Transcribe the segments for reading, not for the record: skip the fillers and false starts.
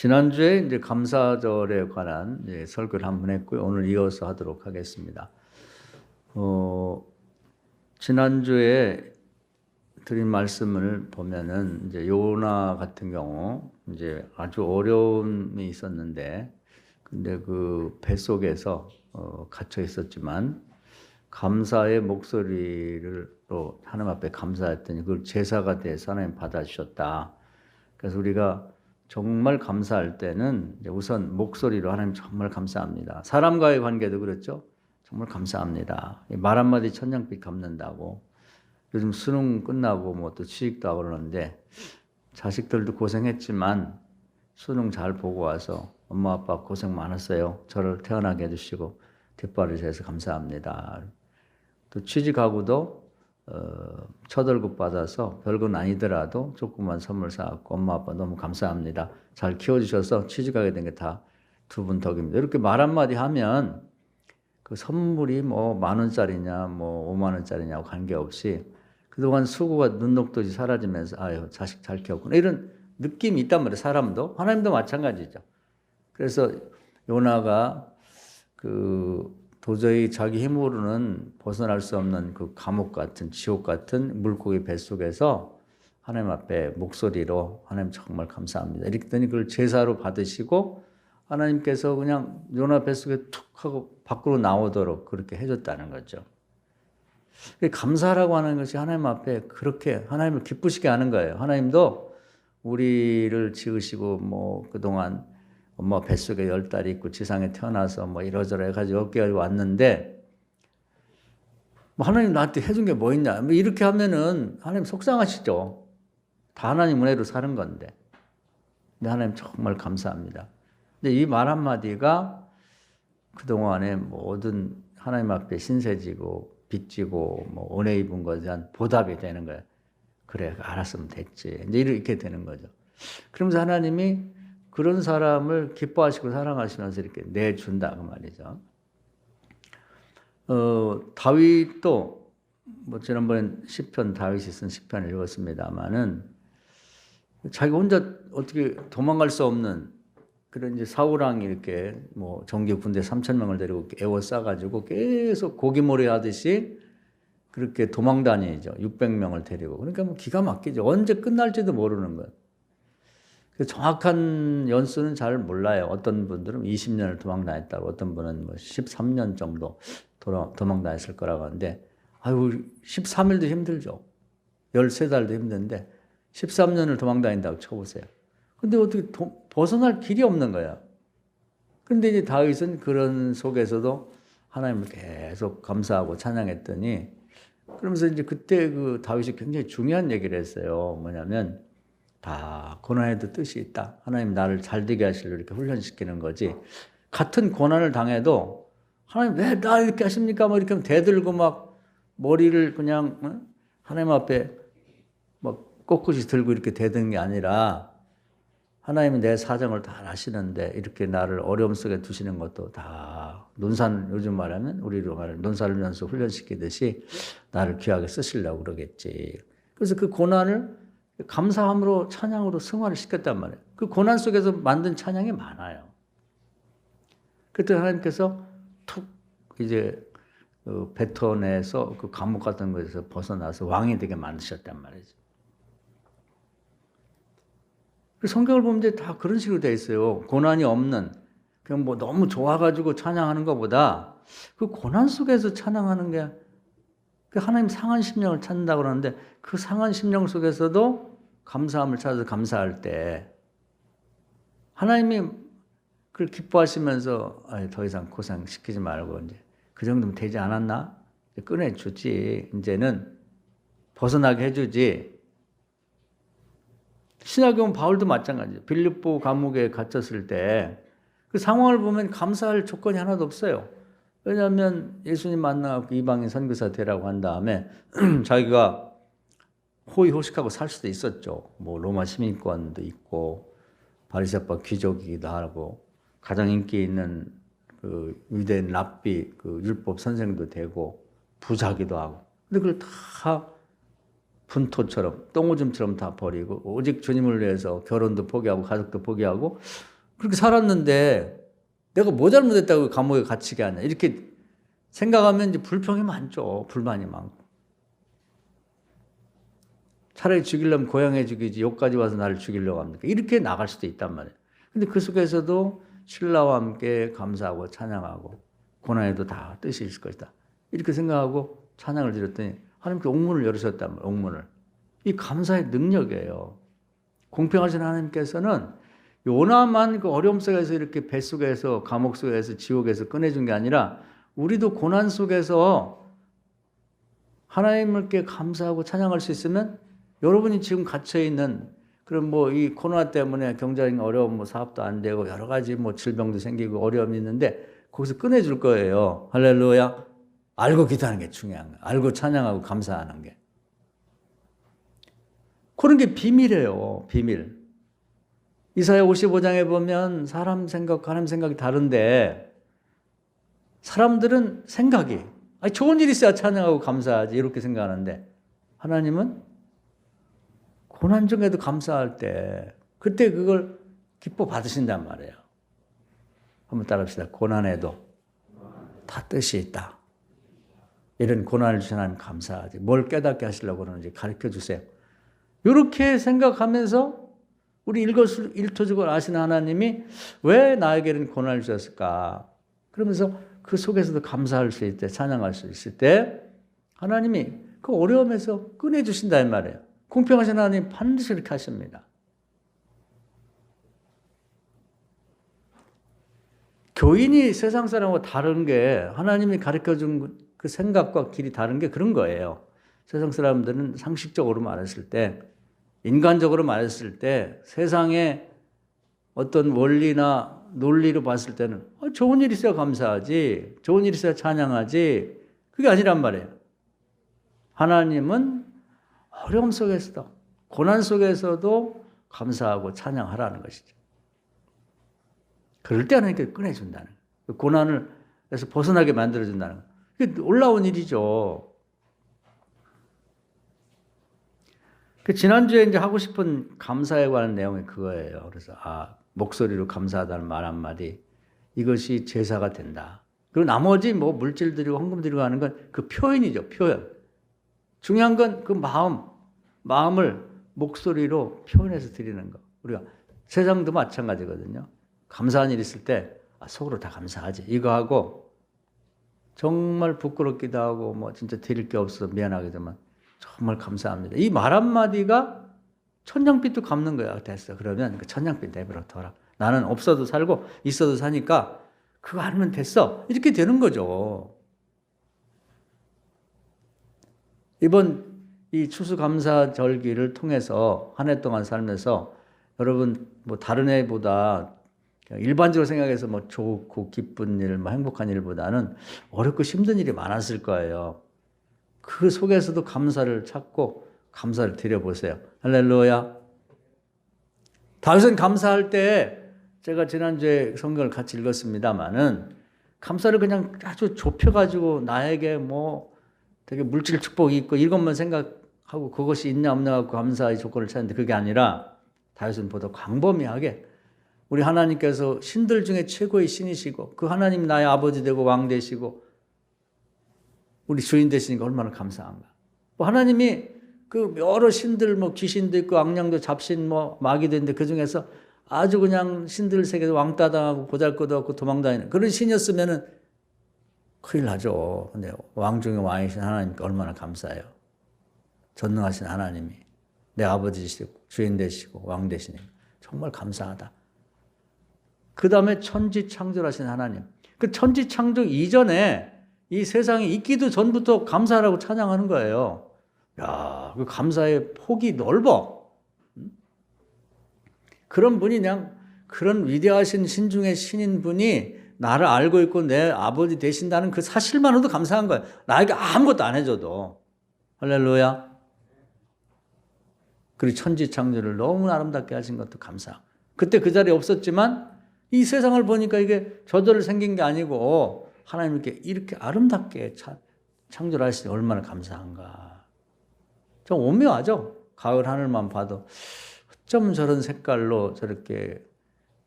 지난주에 이제 감사절에 관한 설교를 한 번 했고요. 오늘 이어서 하도록 하겠습니다. 지난주에 드린 말씀을 보면은 이제 요나 같은 경우 이제 아주 어려움이 있었는데, 근데 그 뱃속에서 갇혀 있었지만 감사의 목소리로 하나님 앞에 감사했더니 그걸 제사가 돼서 하나님 받아주셨다. 그래서 우리가 정말 감사할 때는 이제 우선 목소리로 하나님 정말 감사합니다. 사람과의 관계도 그렇죠. 정말 감사합니다. 말 한마디 천냥빚 갚는다고. 요즘 수능 끝나고 뭐 또 취직도 하고 그러는데 자식들도 고생했지만 수능 잘 보고 와서 엄마 아빠 고생 많았어요. 저를 태어나게 해주시고 뒷발을 재서 감사합니다. 또 취직하고도 첫 월급 받아서 별건 아니더라도 조그만 선물 사갖고 엄마 아빠 너무 감사합니다. 잘 키워주셔서 취직하게 된 게 다 두 분 덕입니다. 이렇게 말 한마디 하면 그 선물이 뭐 10,000원짜리냐 뭐 50,000원짜리냐고 관계없이 그동안 수고가 눈 녹듯이 사라지면서 아유 자식 잘 키웠구나 이런 느낌이 있단 말이에요. 사람도 하나님도 마찬가지죠. 그래서 요나가 도저히 자기 힘으로는 벗어날 수 없는 그 감옥 같은 지옥 같은 물고기 뱃속에서 하나님 앞에 목소리로 하나님 정말 감사합니다. 이렇게 했더니 그걸 제사로 받으시고 하나님께서 그냥 요나 뱃속에 툭 하고 밖으로 나오도록 그렇게 해줬다는 거죠. 감사라고 하는 것이 하나님 앞에 그렇게 하나님을 기쁘시게 하는 거예요. 하나님도 우리를 지으시고 뭐 그동안 엄마 뱃속에 10달이 있고 지상에 태어나서 뭐 이러저러 해가지고 여기까지 왔는데 뭐 하나님 나한테 해준 게 뭐 있냐 뭐 이렇게 하면은 하나님 속상하시죠. 다 하나님 은혜로 사는 건데. 근데 하나님 정말 감사합니다. 근데 이 말 한마디가 그동안의 모든 하나님 앞에 신세지고 빚지고 뭐 은혜 입은 것에 대한 보답이 되는 거예요. 그래 알았으면 됐지. 이제 이렇게 되는 거죠. 그러면서 하나님이 그런 사람을 기뻐하시고 사랑하시면서 이렇게 내준다 그 말이죠. 다윗도 뭐 지난번에 시편 다윗이 쓴 시편을 읽었습니다만은 자기 혼자 어떻게 도망갈 수 없는 그런 이제 사울왕이 이렇게 뭐 정규 군대 3,000명을 데리고 에워싸가지고 계속 고기몰이 하듯이 그렇게 도망 다니죠. 600명을 데리고. 그러니까 뭐 기가 막히죠. 언제 끝날지도 모르는 거예요. 정확한 연수는 잘 몰라요. 어떤 분들은 20년을 도망 다녔다고, 어떤 분은 뭐 13년 정도 도망 다녔을 거라고 하는데, 아유, 13일도 힘들죠. 13달도 힘든데, 13년을 도망 다닌다고 쳐보세요. 근데 어떻게 벗어날 길이 없는 거야. 근데 이제 다윗은 그런 속에서도 하나님을 계속 감사하고 찬양했더니, 그러면서 이제 그때 그 다윗이 굉장히 중요한 얘기를 했어요. 뭐냐면, 다 고난에도 뜻이 있다. 하나님 나를 잘되게 하시려고 이렇게 훈련시키는 거지. 같은 고난을 당해도 하나님 왜 나 이렇게 하십니까? 뭐 이렇게 대들고 막 머리를 그냥 하나님 앞에 막 꼿꼿이 들고 이렇게 대드는 게 아니라 하나님이 내 사정을 다 아시는데 이렇게 나를 어려움 속에 두시는 것도 다 요즘 말하면 우리로 말하면 논살면서 훈련시키듯이 나를 귀하게 쓰시려고 그러겠지. 그래서 그 고난을 감사함으로 찬양으로 승화를 시켰단 말이에요. 그 고난 속에서 만든 찬양이 많아요. 그때 하나님께서 툭 이제 뱉어내서 그 감옥 같은 것에서 벗어나서 왕이 되게 만드셨단 말이죠. 성경을 보면 이제 다 그런 식으로 되어 있어요. 고난이 없는 그냥 뭐 너무 좋아가지고 찬양하는 것보다 그 고난 속에서 찬양하는 게 하나님 상한 심령을 찾는다고 그러는데 그 상한 심령 속에서도 감사함을 찾아서 감사할 때 하나님이 그걸 기뻐하시면서 더 이상 고생시키지 말고 이제 그 정도면 되지 않았나? 꺼내주지. 이제는 벗어나게 해주지. 신약에 보면 바울도 마찬가지예요. 빌립보 감옥에 갇혔을 때 그 상황을 보면 감사할 조건이 하나도 없어요. 왜냐하면 예수님 만나고 이방인 선교사 되라고 한 다음에 자기가 호의호식하고 살 수도 있었죠. 뭐 로마 시민권도 있고 바리새파 귀족이기도 하고 가장 인기 있는 그 유대인 랍비 그 율법 선생도 되고 부자기도 하고. 근데 그걸 다 분토처럼 똥오줌처럼 다 버리고 오직 주님을 위해서 결혼도 포기하고 가족도 포기하고 그렇게 살았는데 내가 뭐 잘못했다고 감옥에 갇히게 하냐. 이렇게 생각하면 이제 불평이 많죠. 불만이 많고. 차라리 죽이려면 고향에 죽이지 여기까지 와서 나를 죽이려고 합니까? 이렇게 나갈 수도 있단 말이에요. 근데 그 속에서도 신라와 함께 감사하고 찬양하고 고난에도 다 뜻이 있을 것이다. 이렇게 생각하고 찬양을 드렸더니 하나님께 옥문을 열으셨단 말이에요. 옥문을. 이 감사의 능력이에요. 공평하신 하나님께서는 요나만 그 어려움 속에서 이렇게 뱃속에서 감옥 속에서 지옥에서 꺼내준 게 아니라 우리도 고난 속에서 하나님께 감사하고 찬양할 수 있으면 여러분이 지금 갇혀있는 그런 뭐 이 코로나 때문에 경제적인 어려움, 뭐 사업도 안 되고 여러 가지 뭐 질병도 생기고 어려움이 있는데 거기서 꺼내줄 거예요. 할렐루야. 알고 기도하는 게 중요한 거예요. 알고 찬양하고 감사하는 게. 그런 게 비밀이에요. 비밀. 이사야 55장에 보면 사람 생각, 하나님 생각이 다른데 사람들은 생각이 아니 좋은 일 있어야 찬양하고 감사하지 이렇게 생각하는데 하나님은 고난 중에도 감사할 때 그때 그걸 기뻐 받으신단 말이에요. 한번 따라합시다. 고난에도 다 뜻이 있다. 이런 고난을 주신 하나님 감사하지. 뭘 깨닫게 하시려고 그러는지 가르쳐 주세요. 이렇게 생각하면서 우리 일토즉을 아시는 하나님이 왜 나에게는 고난을 주셨을까? 그러면서 그 속에서도 감사할 수 있을 때, 찬양할 수 있을 때 하나님이 그 어려움에서 꺼내주신다 이 말이에요. 공평하신 하나님 반드시 이렇게 하십니다. 교인이 세상 사람과 다른 게 하나님이 가르쳐준 그 생각과 길이 다른 게 그런 거예요. 세상 사람들은 상식적으로 말했을 때 인간적으로 말했을 때 세상의 어떤 원리나 논리로 봤을 때는 좋은 일 있어야 감사하지 좋은 일 있어야 찬양하지 그게 아니란 말이에요. 하나님은 어려움 속에서도 고난 속에서도 감사하고 찬양하라는 것이죠. 그럴 때 하나님께 꺼내준다는 거예요. 고난을 해서 벗어나게 만들어준다는 거예요. 그게 올라온 일이죠. 지난주에 이제 하고 싶은 감사에 관한 내용이 그거예요. 그래서 목소리로 감사하다는 말 한마디 이것이 제사가 된다. 그리고 나머지 뭐 물질 드리고 헌금 드리고 하는 건 그 표현이죠. 표현. 중요한 건 그 마음을 목소리로 표현해서 드리는 거. 우리가 세상도 마찬가지거든요. 감사한 일 있을 때 속으로 다 감사하지. 이거 하고 정말 부끄럽기도 하고 뭐 진짜 드릴 게 없어서 미안하기도만 정말 감사합니다. 이 말 한마디가 천냥빚도 갚는 거야. 됐어. 그러면 그 천냥빚 내버려 둬라. 나는 없어도 살고 있어도 사니까 그거 하면 됐어. 이렇게 되는 거죠. 이번 이 추수감사절기를 통해서 한 해 동안 살면서 여러분 뭐 다른 해보다 일반적으로 생각해서 뭐 좋고 기쁜 일, 뭐 행복한 일보다는 어렵고 힘든 일이 많았을 거예요. 그 속에서도 감사를 찾고 감사를 드려보세요. 할렐루야. 다윗은 감사할 때 제가 지난주에 성경을 같이 읽었습니다마는 감사를 그냥 아주 좁혀가지고 나에게 뭐 되게 물질 축복이 있고 이것만 생각하고 그것이 있냐 없냐 하고 감사의 조건을 찾는데 그게 아니라 다윗은 보다 광범위하게 우리 하나님께서 신들 중에 최고의 신이시고 그 하나님 나의 아버지 되고 왕 되시고 우리 주인 되시니까 얼마나 감사한가. 뭐 하나님이 그 여러 신들 뭐 귀신도 있고 악령도 잡신 뭐 마귀도 있는데 그 중에서 아주 그냥 신들 세계에서 왕따 당하고 보잘것도 없고 도망다니는 그런 신이었으면은 큰일 나죠. 근데 왕 중에 왕이신 하나님께 얼마나 감사해요. 전능하신 하나님이 내 아버지시고 주인 되시고 왕 되시니 정말 감사하다. 그 다음에 천지 창조하신 하나님. 그 천지 창조 이전에 이 세상이 있기도 전부터 감사하라고 찬양하는 거예요. 야, 그 감사의 폭이 넓어. 그런 분이 그냥 그런 위대하신 신 중에 신인 분이 나를 알고 있고 내 아버지 되신다는 그 사실만으로도 감사한 거예요. 나에게 아무것도 안 해줘도. 할렐루야. 그리고 천지 창조를 너무 아름답게 하신 것도 감사. 그때 그 자리에 없었지만 이 세상을 보니까 이게 저절로 생긴 게 아니고 하나님께 이렇게 아름답게 창조를 하시니 얼마나 감사한가. 좀 오묘하죠? 가을 하늘만 봐도 어쩜 저런 색깔로 저렇게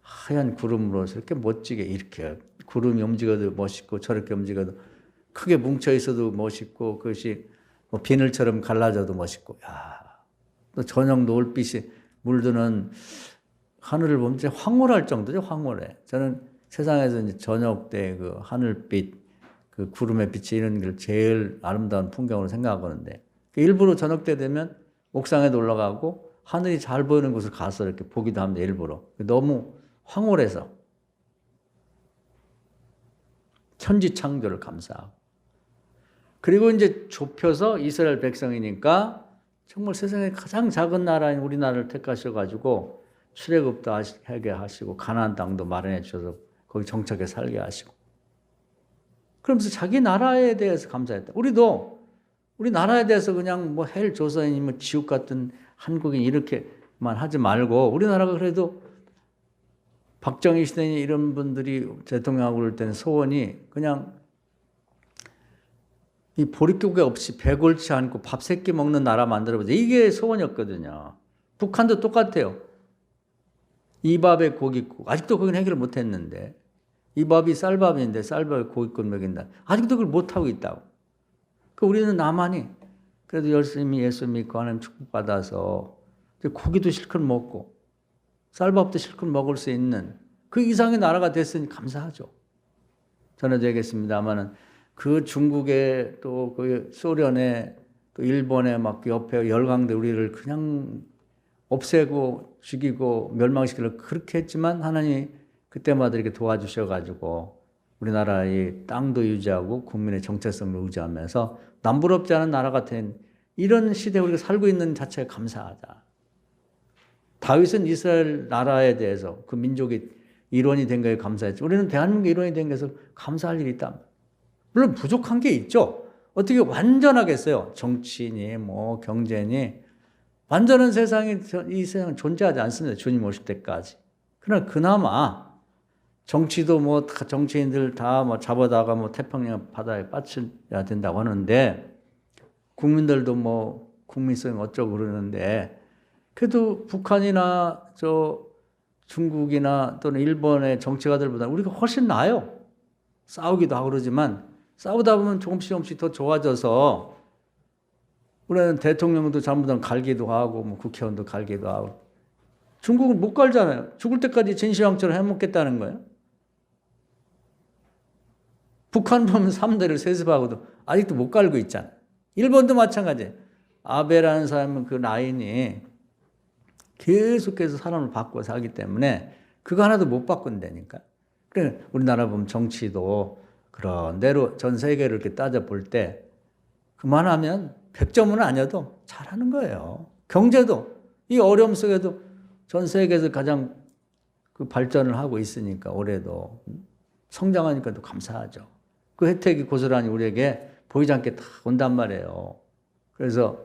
하얀 구름으로서 이렇게 멋지게 이렇게 구름이 움직여도 멋있고 저렇게 움직여도 크게 뭉쳐 있어도 멋있고 그것이 뭐 비늘처럼 갈라져도 멋있고 야, 또 저녁 노을빛이 물드는 하늘을 보면 진짜 황홀할 정도죠. 황홀해. 저는 세상에서 이제 저녁 때 그 하늘빛 그 구름의 빛이 이런 걸 제일 아름다운 풍경으로 생각하는데 일부러 저녁 때 되면 옥상에 올라가고 하늘이 잘 보이는 곳을 가서 이렇게 보기도 합니다. 일부러. 너무 황홀해서 천지창조를 감사하고 그리고 이제 좁혀서 이스라엘 백성이니까 정말 세상에 가장 작은 나라인 우리나라를 택하셔가지고 출애굽도 하게 하시고 가나안 땅도 마련해 주셔서 거기 정착해 살게 하시고 그러면서 자기 나라에 대해서 감사했다. 우리도 우리 나라에 대해서 그냥 뭐 헬 조선이면 지옥 같은 한국인 이렇게만 하지 말고 우리나라가 그래도 박정희 시대니 이런 분들이 대통령하고 그럴 때는 소원이 그냥 이 보릿고개 없이 배 골치 않고 밥 세 끼 먹는 나라 만들어보자. 이게 소원이었거든요. 북한도 똑같아요. 이 밥에 고깃국. 아직도 거기는 해결을 못했는데 이 밥이 쌀밥인데 쌀밥에 고깃국 먹인다. 아직도 그걸 못하고 있다고. 그 우리는 나만이 그래도 열심히 예수 믿고 하나님 축복받아서 고기도 실컷 먹고 쌀밥도 실컷 먹을 수 있는 그 이상의 나라가 됐으니 감사하죠. 전에도 얘기했습니다마는 그 중국에 또 그 소련에 또 일본에 막 옆에 열강대 우리를 그냥 없애고 죽이고 멸망시키려고 그렇게 했지만 하나님이 그때마다 이렇게 도와주셔가지고 우리나라의 땅도 유지하고 국민의 정체성을 유지하면서 남부럽지 않은 나라 같은 이런 시대에 우리가 살고 있는 자체에 감사하다. 다윗은 이스라엘 나라에 대해서 그 민족이 일원이 된 거에 감사했죠. 우리는 대한민국 일원이 된 것에서 감사할 일이 있다. 물론 부족한 게 있죠. 어떻게 완전하겠어요? 정치니 뭐 경제니 완전한 세상이 이 세상은 존재하지 않습니다. 주님 오실 때까지. 그러나 그나마 정치도 뭐 정치인들 다 뭐 잡아다가 뭐 태평양 바다에 빠뜨려야 된다고 하는데 국민들도 뭐 국민성 어쩌고 그러는데 그래도 북한이나 저 중국이나 또는 일본의 정치가들보다 우리가 훨씬 나아요. 싸우기도 하고 그러지만 싸우다 보면 조금씩 더 좋아져서 우리는 대통령도 잘못하면 갈기도 하고 뭐 국회의원도 갈기도 하고 중국은 못 갈잖아요. 죽을 때까지 진시황처럼 해먹겠다는 거예요. 북한 보면 3대를 세습하고도 아직도 못 갈고 있잖아요. 일본도 마찬가지예요. 아베라는 사람은 그 라인이 계속해서 사람을 바꿔 살기 때문에 그거 하나도 못 바꾼다니까. 그래 우리나라 보면 정치도 그런 대로 전 세계를 이렇게 따져볼 때 그만하면 100점은 아니어도 잘하는 거예요. 경제도 이 어려움 속에도 전 세계에서 가장 그 발전을 하고 있으니까 올해도 성장하니까 또 감사하죠. 그 혜택이 고스란히 우리에게 보이지 않게 다 온단 말이에요. 그래서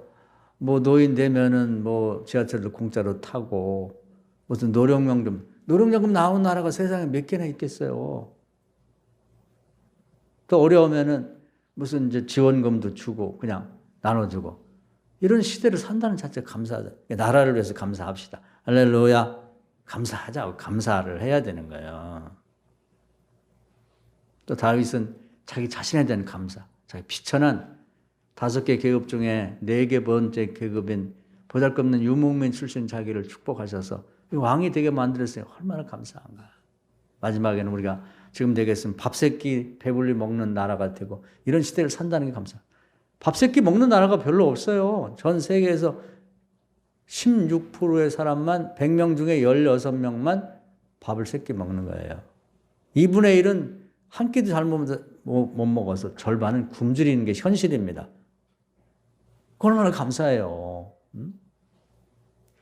뭐 노인 되면은 뭐 지하철도 공짜로 타고 무슨 노령연금 나온 나라가 세상에 몇 개나 있겠어요. 또 어려우면은 무슨 이제 지원금도 주고 그냥 나눠주고 이런 시대를 산다는 자체가 감사하다. 나라를 위해서 감사합시다. 할렐루야. 감사하자고 감사를 해야 되는 거예요. 또 다윗은 자기 자신에 대한 감사, 자기 비천한 5개 계급 중에 4개 번째 계급인 보잘것없는 유목민 출신 자기를 축복하셔서 왕이 되게 만들었어요. 얼마나 감사한가. 마지막에는 우리가 지금 되겠으면 밥 세 끼 배불리 먹는 나라가 되고 이런 시대를 산다는 게 감사해요. 밥 세 끼 먹는 나라가 별로 없어요. 전 세계에서 16%의 사람만 100명 중에 16명만 밥을 세 끼 먹는 거예요. 2분의 1은 한 끼도 잘 못 먹어서 절반은 굶주리는 게 현실입니다. 얼마나 감사해요.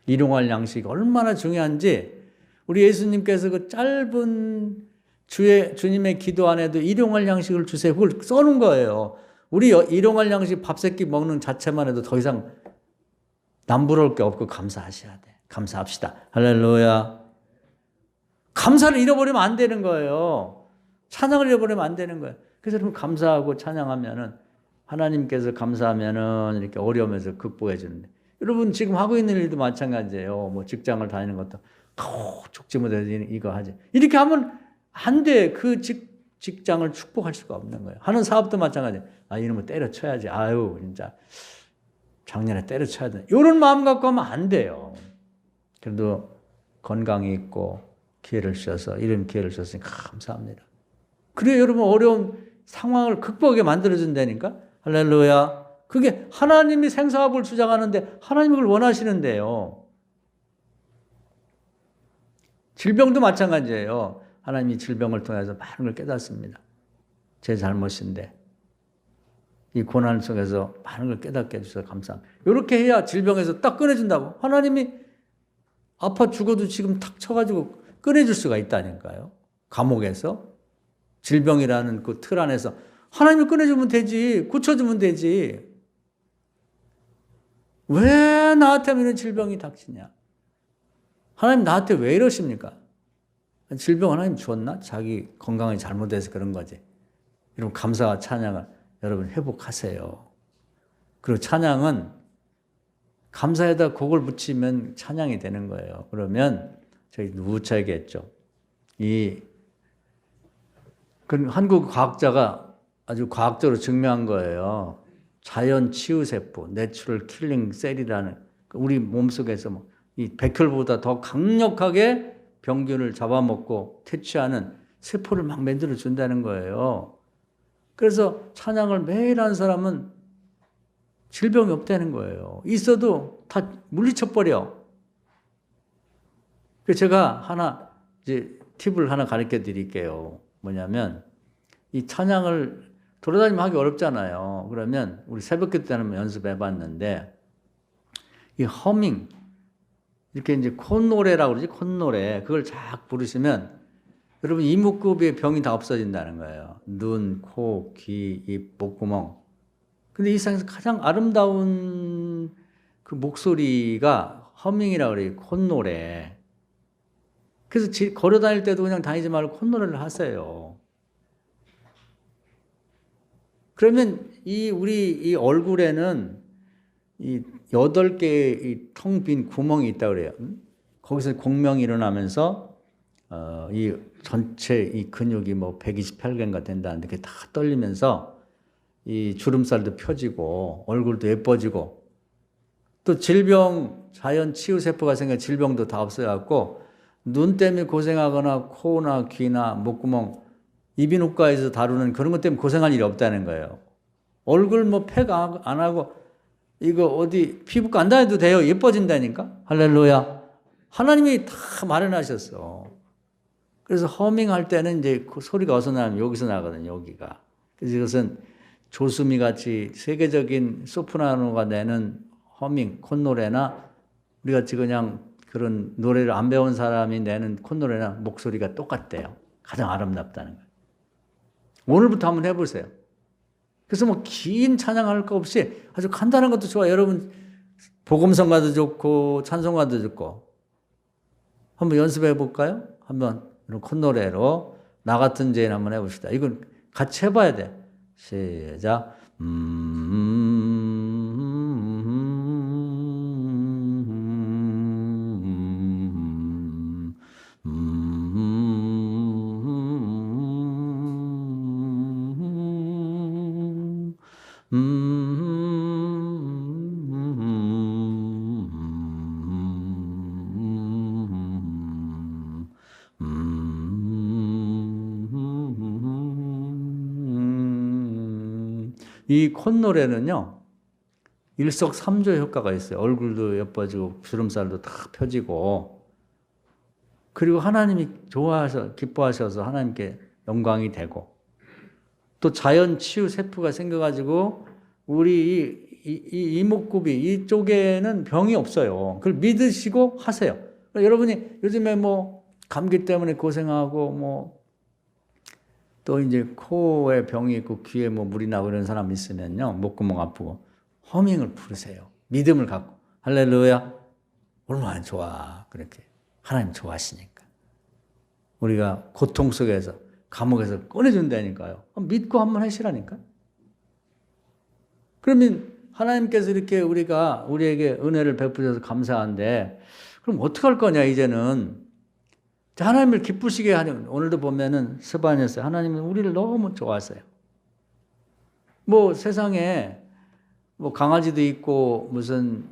일용할 양식이 얼마나 중요한지 우리 예수님께서 그 짧은 주님의 기도 안에도 일용할 양식을 주세요. 그걸 써놓은 거예요. 우리 일용할 양식 밥 세 끼 먹는 자체만 해도 더 이상 남부러울 게 없고 감사하셔야 돼. 감사합시다. 할렐루야. 감사를 잃어버리면 안 되는 거예요. 찬양을 잃어버리면 안 되는 거예요. 그래서 여러분 감사하고 찬양하면은 하나님께서 감사하면은 이렇게 어려움에서 극복해 주는데 여러분 지금 하고 있는 일도 마찬가지예요. 뭐 직장을 다니는 것도 죽지 못해서 이거 하지. 이렇게 하면 안 돼. 그 직장을 축복할 수가 없는 거예요. 하는 사업도 마찬가지. 아, 이놈을 때려쳐야지. 아유, 진짜 작년에 때려쳐야 돼. 이런 마음 갖고 하면 안 돼요. 그래도 건강이 있고 기회를 주셔서, 이런 기회를 주셨으니 감사합니다. 그래, 여러분 어려운 상황을 극복하게 만들어준다니까? 할렐루야. 그게 하나님이 생사업을 주장하는데 하나님이 그걸 원하시는데요. 질병도 마찬가지예요. 하나님이 질병을 통해서 많은 걸 깨닫습니다. 제 잘못인데 이 고난 속에서 많은 걸 깨닫게 해주셔서 감사합니다. 이렇게 해야 질병에서 딱 꺼내준다고. 하나님이 아파 죽어도 지금 탁 쳐가지고 꺼내줄 수가 있다니까요. 감옥에서 질병이라는 그 틀 안에서 하나님이 꺼내주면 되지. 고쳐주면 되지. 왜 나한테 이런 질병이 닥치냐? 하나님 나한테 왜 이러십니까? 질병 하나님 줬나? 자기 건강이 잘못돼서 그런 거지. 여러분 감사와 찬양을 여러분 회복하세요. 그리고 찬양은 감사에다 곡을 붙이면 찬양이 되는 거예요. 그러면 저희 누차 얘기했죠. 한국 과학자가 아주 과학적으로 증명한 거예요. 자연 치유 세포, 내추럴 킬링 셀이라는 우리 몸속에서 이 백혈보다 더 강력하게 병균을 잡아먹고 퇴치하는 세포를 막 만들어 준다는 거예요. 그래서 찬양을 매일 하는 사람은 질병이 없다는 거예요. 있어도 다 물리쳐버려. 그래서 제가 이제 팁을 하나 가르쳐 드릴게요. 뭐냐면, 이 찬양을 돌아다니면 하기 어렵잖아요. 그러면 우리 새벽기도 때는 연습해 봤는데, 이 허밍, 이렇게 이제 콧노래라고 그러지, 콧노래. 그걸 쫙 부르시면 여러분 이목구비의 병이 다 없어진다는 거예요. 눈, 코, 귀, 입, 목구멍. 근데 이 세상에서 가장 아름다운 그 목소리가 허밍이라고 그래요. 콧노래. 그래서 걸어 다닐 때도 그냥 다니지 말고 콧노래를 하세요. 그러면 우리 이 얼굴에는 이 8개의 이 텅 빈 구멍이 있다고 그래요. 거기서 공명이 일어나면서 이 전체 이 근육이 뭐 128개인가 된다는데 그게 다 떨리면서 이 주름살도 펴지고 얼굴도 예뻐지고 또 질병, 자연 치유 세포가 생겨 질병도 다 없어져갖고 눈 때문에 고생하거나 코나 귀나 목구멍 이비인후과에서 다루는 그런 것 때문에 고생할 일이 없다는 거예요. 얼굴 뭐 팩 안 하고 이거 어디 피부과 안 다녀도 돼요. 예뻐진다니까. 할렐루야. 하나님이 다 마련하셨어. 그래서 허밍할 때는 이제 그 소리가 어디서 나면 여기서 나거든요. 여기가. 그래서 이것은 조수미 같이 세계적인 소프라노가 내는 허밍, 콧노래나 우리 같이 그냥 그런 노래를 안 배운 사람이 내는 콧노래나 목소리가 똑같대요. 가장 아름답다는 거예요. 오늘부터 한번 해보세요. 그래서 뭐 긴 찬양할 거 없이 아주 간단한 것도 좋아요. 여러분 복음성가도 좋고 찬송가도 좋고 한번 연습해 볼까요? 한번 이런 콧노래로 나 같은 죄인 한번 해봅시다. 이건 같이 해봐야 돼. 시작. 이 콧노래는요, 일석삼조 효과가 있어요. 얼굴도 예뻐지고, 주름살도 다 펴지고, 그리고 하나님이 기뻐하셔서 하나님께 영광이 되고, 또 자연 치유 세포가 생겨가지고, 우리 이 이목구비, 이쪽에는 병이 없어요. 그걸 믿으시고 하세요. 여러분이 요즘에 뭐, 감기 때문에 고생하고, 또 이제 코에 병이 있고 귀에 뭐 물이 나고 이런 사람 있으면요. 목구멍 아프고 허밍을 부르세요. 믿음을 갖고. 할렐루야. 얼마나 좋아. 그렇게. 하나님 좋아하시니까. 우리가 고통 속에서 감옥에서 꺼내준다니까요. 믿고 한번 하시라니까. 그러면 하나님께서 이렇게 우리에게 은혜를 베푸셔서 감사한데 그럼 어떻게 할 거냐 이제는. 하나님을 기쁘시게 하는, 오늘도 보면은 스바냐서 하나님은 우리를 너무 좋아하세요. 뭐 세상에 뭐 강아지도 있고 무슨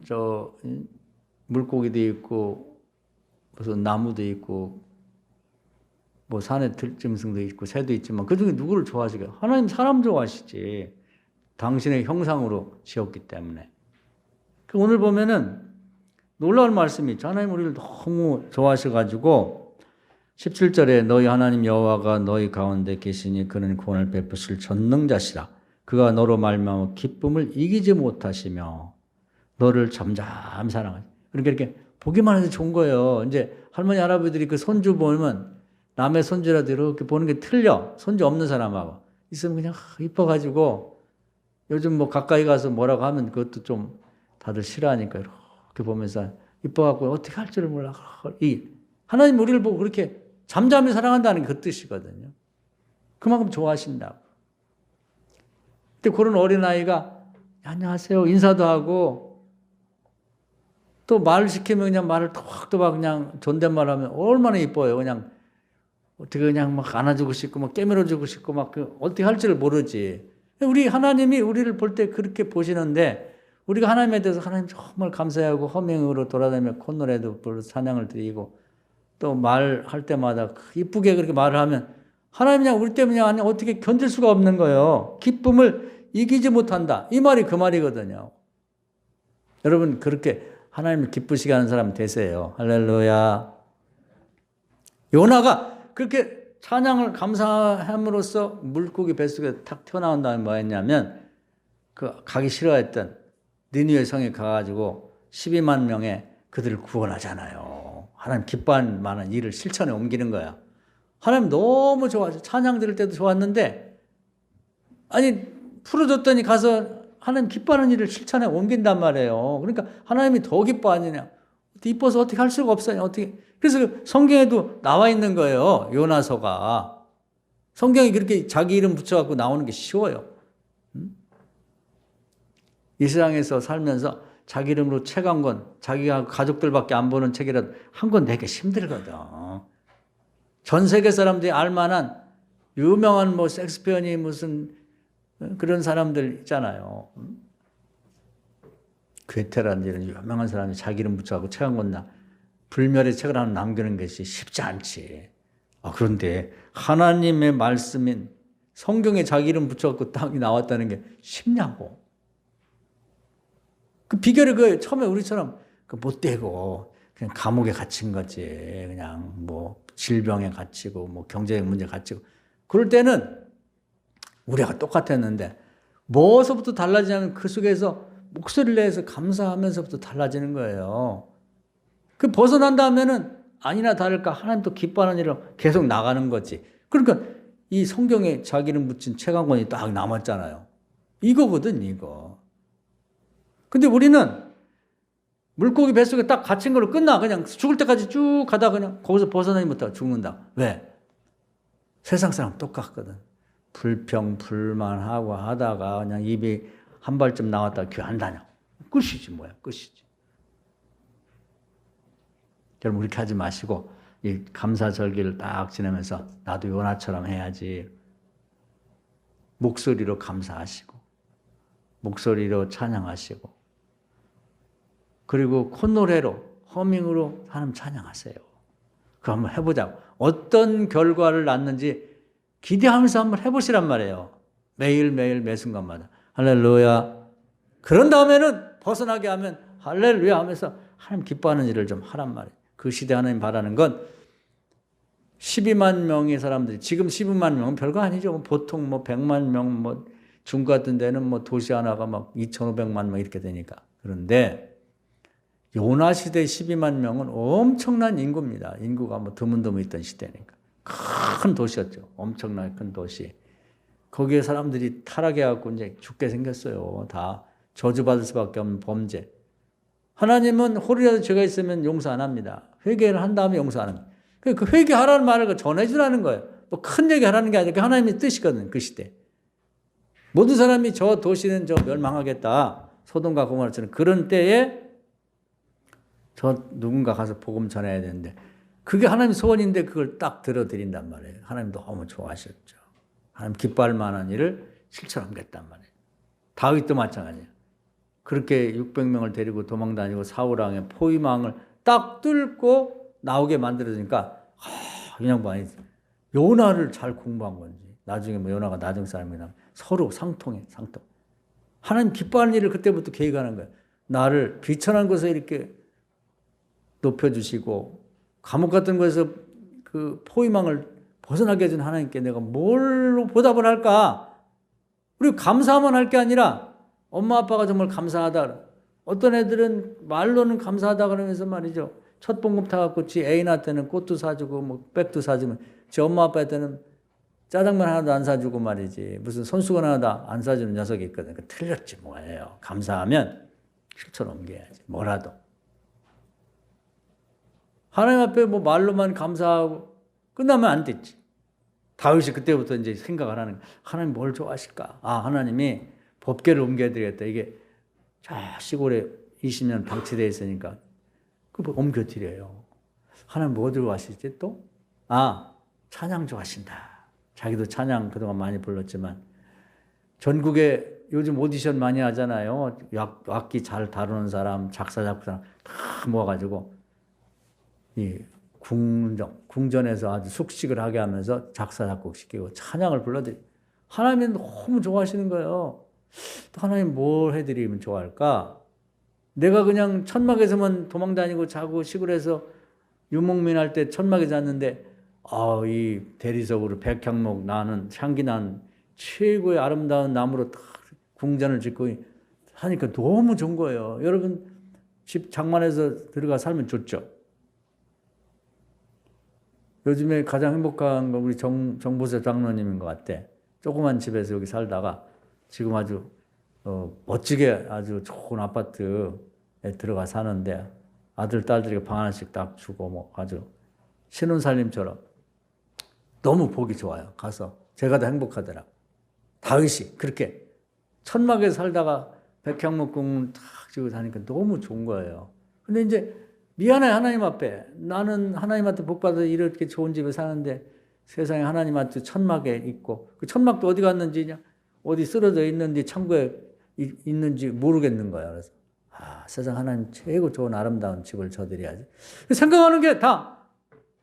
물고기도 있고 무슨 나무도 있고 뭐 산에 들짐승도 있고 새도 있지만 그중에 누구를 좋아하시겠어요? 하나님 사람 좋아하시지. 당신의 형상으로 지었기 때문에. 오늘 보면은 놀라운 말씀이 있죠. 하나님 우리를 너무 좋아하셔가지고 17절에 너희 하나님 여호와가 너희 가운데 계시니 그는 구원을 베푸실 전능자시라. 그가 너로 말미암아 기쁨을 이기지 못하시며 너를 잠잠히 사랑하시. 그러니까 이렇게 보기만 해도 좋은 거예요. 이제 할머니 할아버지들이 그 손주 보면 남의 손주라도 이렇게 보는 게 틀려. 손주 없는 사람하고 있으면 그냥 이뻐가지고 요즘 뭐 가까이 가서 뭐라고 하면 그것도 좀 다들 싫어하니까 이렇게 보면서 이뻐갖고 어떻게 할 줄을 몰라. 하나님 우리를 보고 그렇게 잠잠히 사랑한다는 게 그 뜻이거든요. 그만큼 좋아하신다고. 근데 그런 어린아이가 안녕하세요 인사도 하고 또 말을 시키면 그냥 말을 토박토박 그냥 존댓말하면 얼마나 이뻐요. 그냥 어떻게 그냥 막 안아주고 싶고 막 깨물어주고 싶고 막 어떻게 할 줄을 모르지. 우리 하나님이 우리를 볼 때 그렇게 보시는데 우리가 하나님에 대해서 하나님 정말 감사하고 허밍으로 돌아다니며 콧노래도 부르고 찬양을 드리고 또 말할 때마다 이쁘게 그렇게 말을 하면 하나님 그냥 우리 때문에 그냥 어떻게 견딜 수가 없는 거예요. 기쁨을 이기지 못한다. 이 말이 그 말이거든요. 여러분 그렇게 하나님을 기쁘시게 하는 사람 되세요. 할렐루야. 요나가 그렇게 찬양을 감사함으로써 물고기 뱃속에 탁 튀어나온 다음에 뭐 했냐면 그 가기 싫어했던 니느웨 성에 가가지고 12만 명의 그들을 구원하잖아요. 하나님 기뻐할 만한 일을 실천에 옮기는 거야. 하나님 너무 좋아하죠. 찬양 들을 때도 좋았는데 아니 풀어줬더니 가서 하나님 기뻐하는 일을 실천에 옮긴단 말이에요. 그러니까 하나님이 더 기뻐하느냐. 이뻐서 어떻게 할 수가 없어요. 어떻게. 그래서 성경에도 나와 있는 거예요. 요나서가. 성경이 그렇게 자기 이름 붙여갖고 나오는 게 쉬워요. 이 세상에서 살면서 자기 이름으로 책 한 권, 자기가 가족들밖에 안 보는 책이라도 한 권 내기 힘들거든. 전 세계 사람들이 알만한 유명한 뭐 섹스피어니 무슨 그런 사람들 있잖아요. 괴테라는 이런 유명한 사람이 자기 이름 붙여갖고 책 한 권 불멸의 책을 하나 남기는 것이 쉽지 않지. 그런데 하나님의 말씀인 성경에 자기 이름 붙여갖고 딱 나왔다는 게 쉽냐고. 그 비결이 그 처음에 우리처럼 못되고 그냥 감옥에 갇힌 거지. 그냥 뭐 질병에 갇히고 뭐 경제적 문제 갇히고. 그럴 때는 우리가 똑같았는데 뭐서부터 달라지냐면 그 속에서 목소리를 내서 감사하면서부터 달라지는 거예요. 그 벗어난 다음에는 아니나 다를까 하나님 또 기뻐하는 일로 계속 나가는 거지. 그러니까 이 성경에 자기 이름 붙인 책 한 권이 딱 남았잖아요. 이거거든 이거. 근데 우리는 물고기 뱃속에 딱 갇힌 걸로 끝나. 그냥 죽을 때까지 쭉 가다 그냥 거기서 벗어나지 못하고 죽는다. 왜? 세상 사람 똑같거든. 불평, 불만하고 하다가 그냥 입이 한 발쯤 나왔다가 교회 안 다녀. 끝이지 뭐야. 끝이지. 여러분 그렇게 하지 마시고 이 감사절기를 딱 지내면서 나도 요나처럼 해야지. 목소리로 감사하시고 목소리로 찬양하시고 그리고 콧노래로 허밍으로 하나님 찬양하세요. 그거 한번 해보자고. 어떤 결과를 낳는지 기대하면서 한번 해보시란 말이에요. 매일매일 매 순간마다 할렐루야. 그런 다음에는 벗어나게 하면 할렐루야 하면서 하나님 기뻐하는 일을 좀 하란 말이에요. 그 시대 하나님 바라는 건 12만 명의 사람들이 지금 12만 명은 별거 아니죠. 보통 뭐 100만 명 뭐 중국 같은 데는 뭐 도시 하나가 막 2,500만 명 이렇게 되니까. 그런데 요나 시대 12만 명은 엄청난 인구입니다. 인구가 뭐 드문드문 있던 시대니까. 큰 도시였죠. 엄청나게 큰 도시. 거기에 사람들이 타락해갖고 이제 죽게 생겼어요. 다 저주받을 수밖에 없는 범죄. 하나님은 홀이라도 죄가 있으면 용서 안 합니다. 회개를 한 다음에 용서 안 합니다. 그 회개하라는 말을 전해주라는 거예요. 뭐 큰 얘기 하라는 게 아니라 하나님의 뜻이거든요. 그 시대. 모든 사람이 저 도시는 멸망하겠다. 소돔과 고모라처럼 그런 때에 저 누군가 가서 복음 전해야 되는데 그게 하나님 소원인데 그걸 딱 들어드린단 말이에요. 하나님 너무 좋아하셨죠. 하나님 기뻐할 만한 일을 실천하겠단 말이에요. 다윗도 마찬가지예요. 그렇게 600명을 데리고 도망다니고 사울왕의 포위망을 딱 뚫고 나오게 만들어주니까 이 양반이 요나를 잘 공부한 건지 나중에 뭐 요나가 나중 사람이나 서로 상통해. 하나님 기뻐하는 일을 그때부터 계획하는 거예요. 나를 비천한 곳에 이렇게 높여주시고 감옥 같은 곳에서 그 포위망을 벗어나게 해준 하나님께 내가 뭘로 보답을 할까? 우리 감사만 할 게 아니라 엄마 아빠가 정말 감사하다. 어떤 애들은 말로는 감사하다 그러면서 말이죠. 첫 봉급 타갖고 지 애인한테는 꽃도 사주고 뭐 백도 사주면 지 엄마 아빠한테는 짜장면 하나도 안 사주고 말이지. 무슨 손수건 하나도 안 사주는 녀석이 있거든. 틀렸지 뭐예요. 감사하면 실천 옮겨야지. 뭐라도. 하나님 앞에 뭐 말로만 감사하고 끝나면 안 됐지. 다윗이 그때부터 이제 생각을 하는 거야. 하나님 뭘 좋아하실까? 하나님이 법궤를 옮겨드리겠다. 이게 저 시골에 20년 방치되어 있으니까 그거 옮겨드려요. 하나님 뭐 좋아하시지 또? 찬양 좋아하신다. 자기도 찬양 그동안 많이 불렀지만 전국에 요즘 오디션 많이 하잖아요. 악기 잘 다루는 사람, 작사, 작곡 사람 다 모아가지고 이 궁전에서 아주 숙식을 하게 하면서 작사, 작곡 시키고 찬양을 불러드리. 하나님이 너무 좋아하시는 거예요. 또 하나님 뭘 해드리면 좋아할까? 내가 그냥 천막에서만 도망다니고 자고 시골에서 유목민 할 때 천막에 잤는데 이 대리석으로 백향목 나는 향기 나는 최고의 아름다운 나무로 딱 궁전을 짓고 하니까 너무 좋은 거예요. 여러분 집 장만해서 들어가 살면 좋죠. 요즘에 가장 행복한 건 우리 정보세 장로님인 것 같아. 조그만 집에서 여기 살다가 지금 아주 멋지게 아주 좋은 아파트에 들어가 사는데 아들, 딸들이 방 하나씩 딱 주고 뭐 아주 신혼살림처럼 너무 보기 좋아요. 가서 제가 더 행복하더라. 다윗이 그렇게 천막에 살다가 백향목궁을 탁 지고 사니까 너무 좋은 거예요. 근데 이제 미안해 하나님 앞에. 나는 하나님한테 복받아서 이렇게 좋은 집에 사는데 세상에 하나님한테 천막에 있고 그 천막도 어디 갔는지 어디 쓰러져 있는지 창고에 있는지 모르겠는 거야. 그래서 세상 하나님 최고 좋은 아름다운 집을 저드려야지. 생각하는 게 다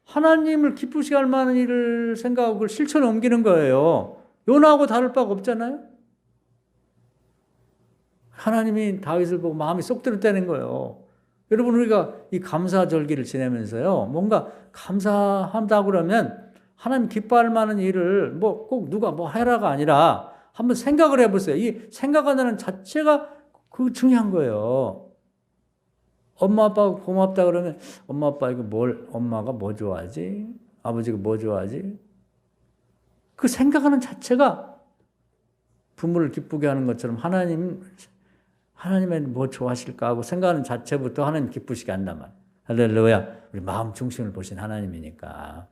하나님을 기쁘시게 할 만한 일을 생각하고 그걸 실천에 옮기는 거예요. 요나하고 다를 바가 없잖아요. 하나님이 다윗을 보고 마음이 쏙 들었다는 거예요. 여러분 우리가 이 감사절기를 지내면서요. 뭔가 감사한다 그러면 하나님 기뻐할 만한 일을 뭐 꼭 누가 뭐 해라가 아니라 한번 생각을 해보세요. 이 생각한다는 자체가 그 중요한 거예요. 엄마 아빠가 고맙다 그러면 엄마 아빠 이거 엄마가 뭐 좋아하지? 아버지가 뭐 좋아하지? 그 생각하는 자체가 부모를 기쁘게 하는 것처럼 하나님의 뭐 좋아하실까 하고 생각하는 자체부터 하나님 기쁘시게 한단 말이에요. 할렐루야. 우리 마음 중심을 보신 하나님이니까.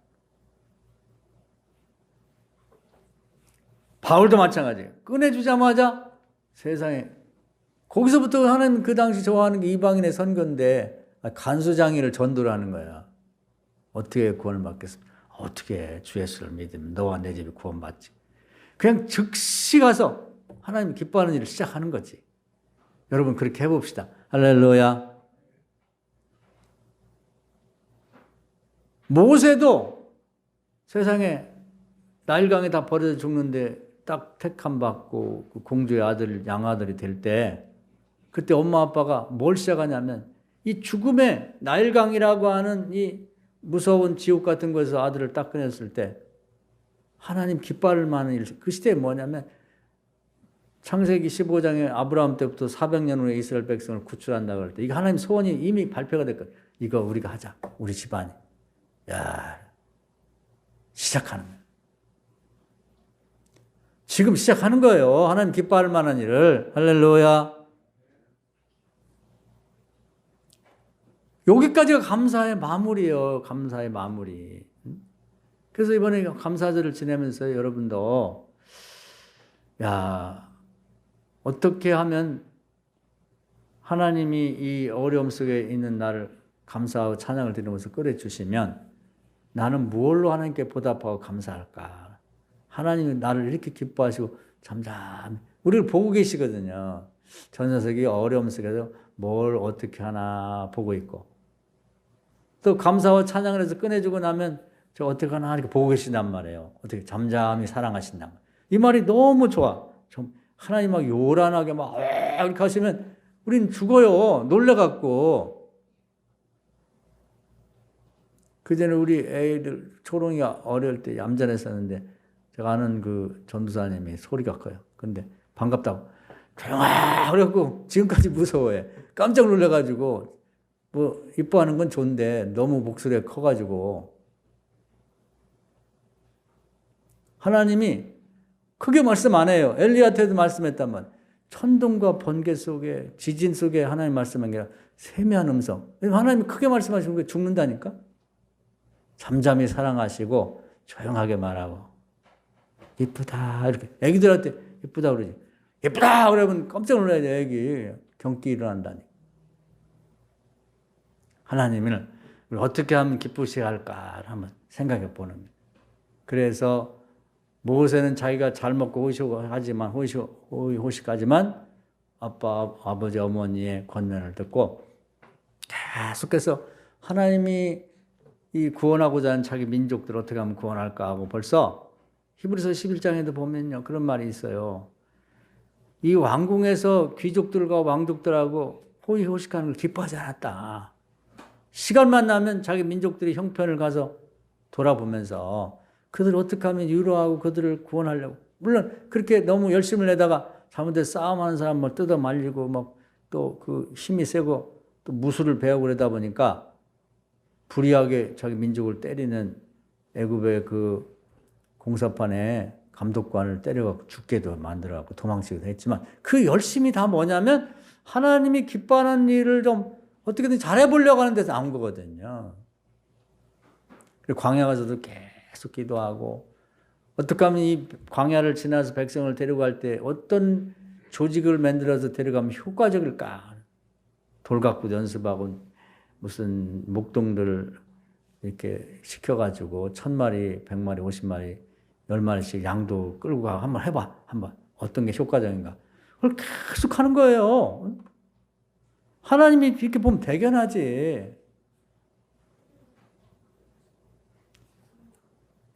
바울도 마찬가지예요. 꺼내주자마자 세상에 거기서부터 하나님 그 당시 좋아하는 게 이방인의 선교인데 간수장이를 전도를 하는 거야. 어떻게 구원을 받겠습니까? 어떻게 주 예수를 믿으면 너와 내 집이 구원받지. 그냥 즉시 가서 하나님 기뻐하는 일을 시작하는 거지. 여러분 그렇게 해봅시다. 할렐루야. 모세도 세상에 나일강에 다 버려져 죽는데 딱 택함 받고 공주의 아들 양아들이 될 때 그때 엄마 아빠가 뭘 시작하냐면 이 죽음의 나일강이라고 하는 이 무서운 지옥 같은 곳에서 아들을 딱 꺼냈을 때 하나님 기뻐할 만한 일. 그 시대에 뭐냐면 창세기 15장에 아브라함 때부터 400년 후에 이스라엘 백성을 구출한다 그럴 때 이거 하나님 소원이 이미 발표가 됐거든. 이거 우리가 하자. 우리 집안이. 시작하는 거예요. 지금 시작하는 거예요. 하나님 기뻐할 만한 일을. 할렐루야. 여기까지가 감사의 마무리예요. 감사의 마무리. 그래서 이번에 감사절을 지내면서 여러분도 어떻게 하면 하나님이 이 어려움 속에 있는 나를 감사하고 찬양을 드리면서 끌어주시면 나는 무엇로 하나님께 보답하고 감사할까? 하나님이 나를 이렇게 기뻐하시고 잠잠히 우리를 보고 계시거든요. 저 녀석이 어려움 속에서 뭘 어떻게 하나 보고 있고 또 감사와 찬양을 해서 꺼내주고 나면 저 어떻게 하나 이렇게 보고 계신단 말이에요. 어떻게 잠잠히 사랑하신단 말이에요. 이 말이 너무 좋아. 좀 하나님 막 요란하게 막 이렇게 하시면 우린 죽어요. 놀래갖고. 그전에 우리 애들 초롱이가 어릴 때 얌전했었는데 제가 아는 그 전도사님이 소리가 커요. 근데 반갑다고 조용하 그래갖고 지금까지 무서워해. 깜짝 놀래가지고 뭐 이뻐하는 건 좋은데 너무 목소리가 커가지고 하나님이 크게 말씀 안 해요. 엘리야한테도 말씀했단 말. 천둥과 번개 속에 지진 속에 하나님 말씀한 게 아니라 세미한 음성. 하나님이 크게 말씀하시는 게 죽는다니까. 잠잠히 사랑하시고 조용하게 말하고 이쁘다 이렇게 애기들한테 이쁘다 그러지. 이쁘다 그러면 깜짝 놀라야 돼. 애기 경기 일어난다니. 하나님을 어떻게 하면 기쁘시게 할까 한번 생각해 보는 거예요. 그래서 모세는 자기가 잘 먹고 호식하지만 호식하지만 아빠 아버지 어머니의 권면을 듣고 계속해서 하나님이 이 구원하고자 하는 자기 민족들 어떻게 하면 구원할까 하고 벌써 히브리서 11장에도 보면요 그런 말이 있어요. 이 왕궁에서 귀족들과 왕족들하고 호의호식하는 걸 기뻐하지 않았다. 시간만 나면 자기 민족들이 형편을 가서 돌아보면서 그들을 어떻게 하면 유로하고 그들을 구원하려고. 물론 그렇게 너무 열심을 내다가 잘못해서 싸움하는 사람을 뜯어 말리고 막 또 그 힘이 세고 또 무술을 배우고 그러다 보니까 불의하게 자기 민족을 때리는 애굽의 그 공사판에 감독관을 때려갖고 죽게도 만들어갖고 도망치기도 했지만 그 열심이 다 뭐냐면 하나님이 기뻐하는 일을 좀 어떻게든 잘해보려고 하는 데서 나온 거거든요. 그리고 광야 가서도 계속 기도하고 어떻게 하면 이 광야를 지나서 백성을 데려갈 때 어떤 조직을 만들어서 데려가면 효과적일까. 돌 갖고 연습하고 무슨 목동들을 이렇게 시켜가지고 1000마리, 100마리, 50마리, 10마리씩 양도 끌고 가고 한번 해봐. 한번 어떤 게 효과적인가. 그걸 계속 하는 거예요. 하나님이 이렇게 보면 대견하지.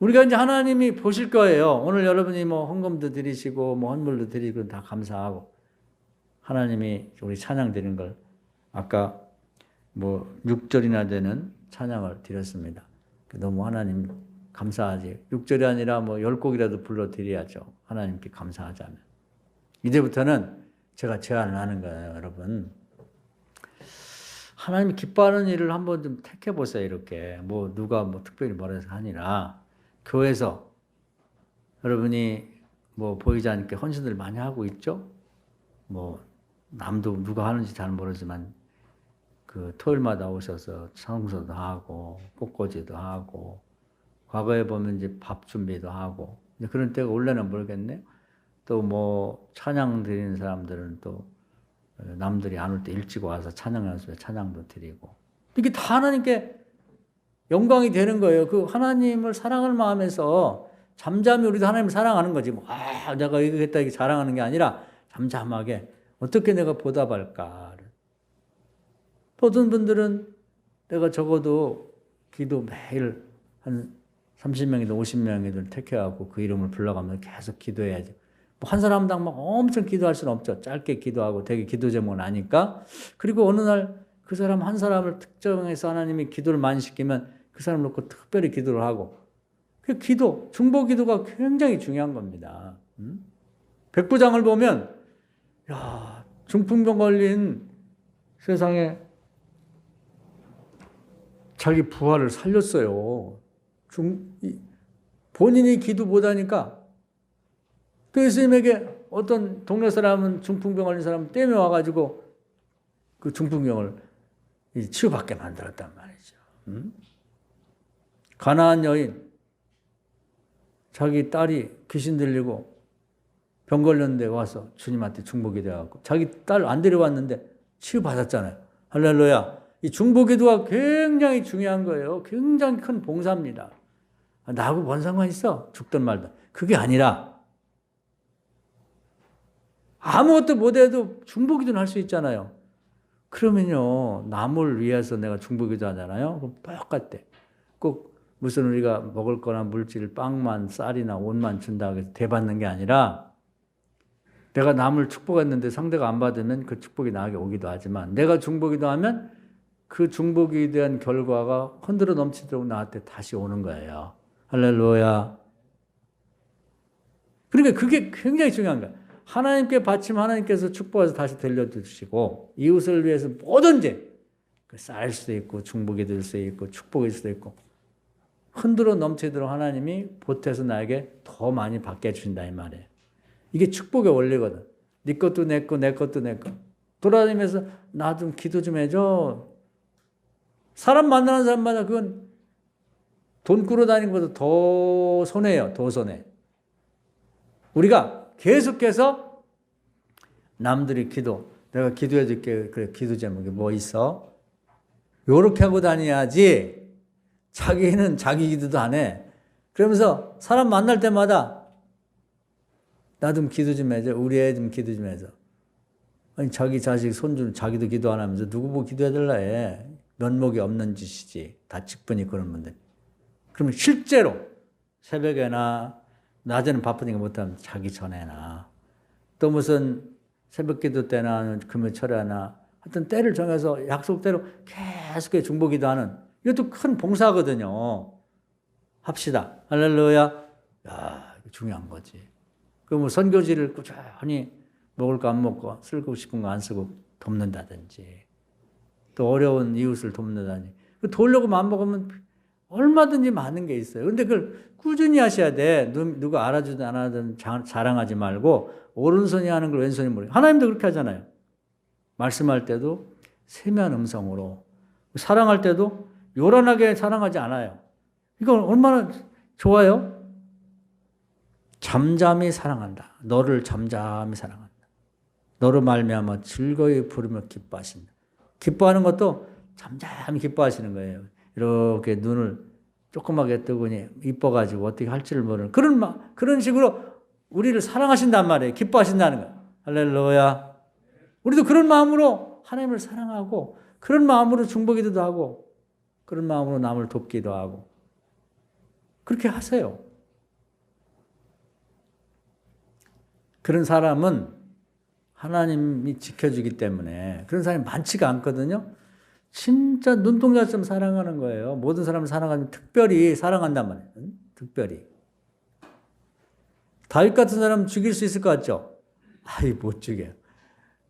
우리가 이제 하나님이 보실 거예요. 오늘 여러분이 뭐 헌금도 드리시고 뭐 헌물도 드리고 다 감사하고 하나님이 우리 찬양 드리는 걸 아까 뭐 6절이나 되는 찬양을 드렸습니다. 너무 하나님 감사하지. 6절이 아니라 뭐 10곡이라도 불러드려야죠. 하나님께 감사하자면. 이제부터는 제가 제안을 하는 거예요, 여러분. 하나님이 기뻐하는 일을 한번 좀 택해 보세요. 이렇게 뭐 누가 뭐 특별히 뭐라 해서 아니라 교회에서 여러분이 뭐 보이지 않게 헌신들 많이 하고 있죠. 뭐 남도 누가 하는지 잘 모르지만 그 토요일마다 오셔서 청소도 하고 꽃꽂이도 하고 과거에 보면 이제 밥 준비도 하고 그런 때가 올해는 모르겠네. 또 뭐 찬양 드리는 사람들은 또 남들이 안 올 때 일찍 와서 찬양 연습에 찬양도 드리고 이게 다 하나님께 영광이 되는 거예요. 그 하나님을 사랑할 마음에서 잠잠히 우리도 하나님을 사랑하는 거지. 뭐, 내가 이거 했다 이렇게 자랑하는 게 아니라 잠잠하게 어떻게 내가 보답할까. 또 어떤 분들은 내가 적어도 기도 매일 한 30명이든 50명이든 택해갖고 그 이름을 불러가면서 계속 기도해야지. 뭐 한 사람당 막 엄청 기도할 수는 없죠. 짧게 기도하고 되게 기도 제목은 아니까. 그리고 어느 날 그 사람 한 사람을 특정해서 하나님이 기도를 많이 시키면 그 사람 놓고 특별히 기도를 하고 그 기도, 중보 기도가 굉장히 중요한 겁니다. 백부장을 보면 야, 중풍병 걸린 세상에 자기 부하를 살렸어요. 본인이 기도 못하니까 그 예수님에게 어떤 동네 사람은 중풍병 걸린 사람 떼며 와가지고 그 중풍병을 치유받게 만들었단 말이죠. 가나안 여인, 자기 딸이 귀신 들리고 병 걸렸는데 와서 주님한테 중보기 돼갖고 자기 딸 안 데려왔는데 치유받았잖아요. 할렐루야. 이 중보기도가 굉장히 중요한 거예요. 굉장히 큰 봉사입니다. 나하고 뭔 상관 있어? 죽든 말든. 그게 아니라 아무것도 못해도 중보기도는 할 수 있잖아요. 그러면요, 남을 위해서 내가 중보기도 하잖아요. 그럼 똑같아. 꼭 무슨 우리가 먹을 거나 물질, 빵만, 쌀이나 옷만 준다고 해서 대받는 게 아니라 내가 남을 축복했는데 상대가 안 받으면 그 축복이 나에게 오기도 하지만 내가 중보기도 하면 그 중보기에 대한 결과가 흔들어 넘치도록 나한테 다시 오는 거예요. 할렐루야. 그러니까 그게 굉장히 중요한 거예요. 하나님께 바치면 하나님께서 축복해서 다시 들려주시고 이웃을 위해서 뭐든지 쌓일 수도 있고 중복이 될 수도 있고 축복일 수도 있고 흔들어 넘치도록 하나님이 보태서 나에게 더 많이 받게 해주신다 이 말이에요. 이게 축복의 원리거든. 네 것도 내 거, 내 것도 내 거. 돌아다니면서 나 좀 기도 좀 해줘. 사람 만나는 사람마다 그건 돈 끌어다니는 것보다 더 손해예요. 더 손해. 우리가 계속해서 남들이 기도, 내가 기도해 줄게. 그래, 기도 제목이 뭐 있어? 요렇게 하고 다녀야지 자기는 자기 기도도 안 해. 그러면서 사람 만날 때마다 나 좀 기도 좀 해줘. 우리 애 좀 기도 좀 해줘. 아니, 자기 자식 손주 자기도 기도 안 하면서 누구 보고 기도해달라 해. 면목이 없는 짓이지. 다 직분이 그런 분들. 그러면 실제로 새벽에나 낮에는 바쁘니까 못하면 자기 전에나 또 무슨 새벽 기도 때나 금요 철야나 하여튼 때를 정해서 약속대로 계속 중보기도 하는 이것도 큰 봉사거든요. 합시다. 할렐루야. 야, 이거 중요한 거지. 그 뭐 선교지를 꾸준히 먹을 거 안 먹고 쓰고 싶은 거 안 쓰고 돕는다든지 또 어려운 이웃을 돕는다든지 도우려고 마음먹으면 얼마든지 많은 게 있어요. 근데 그걸 꾸준히 하셔야 돼. 누가 알아주든 안 알아주든 자랑하지 말고 오른손이 하는 걸 왼손이 모르게. 하나님도 그렇게 하잖아요. 말씀할 때도 세미한 음성으로 사랑할 때도 요란하게 사랑하지 않아요. 이거 얼마나 좋아요? 잠잠히 사랑한다. 너를 잠잠히 사랑한다. 너로 말미암아 즐거이 부르며 기뻐하신다. 기뻐하는 것도 잠잠히 기뻐하시는 거예요. 이렇게 눈을 조그맣게 뜨고니 이뻐가지고 어떻게 할지를 모르는 그런 식으로 우리를 사랑하신단 말이에요. 기뻐하신다는 거예요. 할렐루야. 우리도 그런 마음으로 하나님을 사랑하고 그런 마음으로 중보기도도 하고 그런 마음으로 남을 돕기도 하고 그렇게 하세요. 그런 사람은 하나님이 지켜주기 때문에 그런 사람이 많지가 않거든요. 진짜 눈동자처럼 사랑하는 거예요. 모든 사람을 사랑하면 특별히 사랑한단 말이에요. 특별히. 다윗 같은 사람 죽일 수 있을 것 같죠? 아이, 못 죽여요.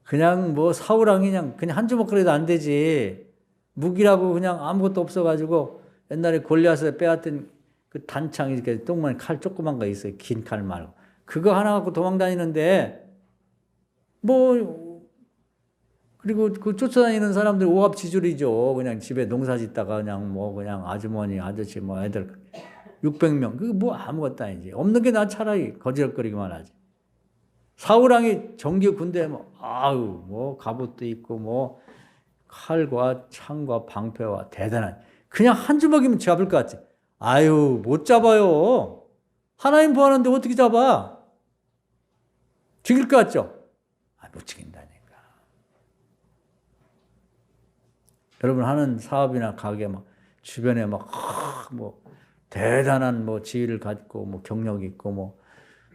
그냥 뭐 사울왕이 그냥 한 주먹거리도 안 되지. 무기라고 그냥 아무것도 없어가지고 옛날에 골리앗에 빼앗은 그 단창 이렇게 똥만 칼 조그만 거 있어요. 긴 칼 말고. 그거 하나 갖고 도망 다니는데 그리고 그 쫓아다니는 사람들 오합지졸이죠. 그냥 집에 농사 짓다가 그냥 아주머니, 아저씨, 애들 600명. 그거 뭐 아무것도 아니지. 없는 게 나 차라리 거지럭거리기만 하지. 사울왕이 정규 군대에 갑옷도 있고 칼과 창과 방패와 대단한 그냥 한 주먹이면 잡을 것 같지. 아유, 못 잡아요. 하나님 구하는데 어떻게 잡아? 죽일 것 같죠? 못 죽인다니까. 여러분 하는 사업이나 가게 주변에 대단한 지위를 갖고 경력이 있고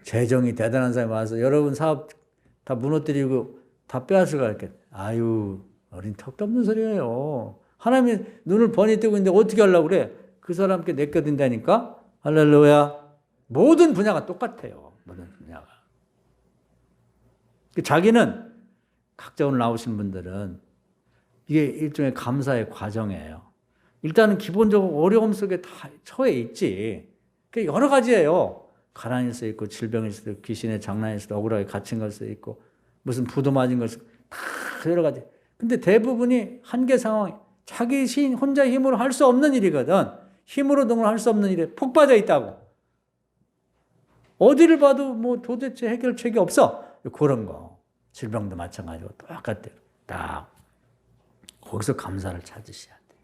재정이 대단한 사람이 와서 여러분 사업 다 무너뜨리고 다 빼앗을 거니까 아유, 어린 턱도 없는 소리예요. 하나님이 눈을 번히 뜨고 있는데 어떻게 하려고 그래? 그 사람께 내껴든다니까? 할렐루야. 모든 분야가 똑같아요. 모든 분야가. 자기는 각자 오늘 나오신 분들은 이게 일종의 감사의 과정이에요. 일단은 기본적으로 어려움 속에 다 처해 있지. 그게 여러 가지예요. 가난일 수도 있고 질병일 수도 있고 귀신의 장난일 수도 억울하게 갇힌 걸 수도 있고 무슨 부도 맞은 걸 수도 있고 다 여러 가지. 근데 대부분이 한계 상황, 자기 혼자 힘으로 할 수 없는 일이거든. 힘으로 등을 할 수 없는 일에 폭 빠져 있다고. 어디를 봐도 도대체 해결책이 없어. 그런 거. 질병도 마찬가지고 똑같아요. 딱 거기서 감사를 찾으셔야 돼.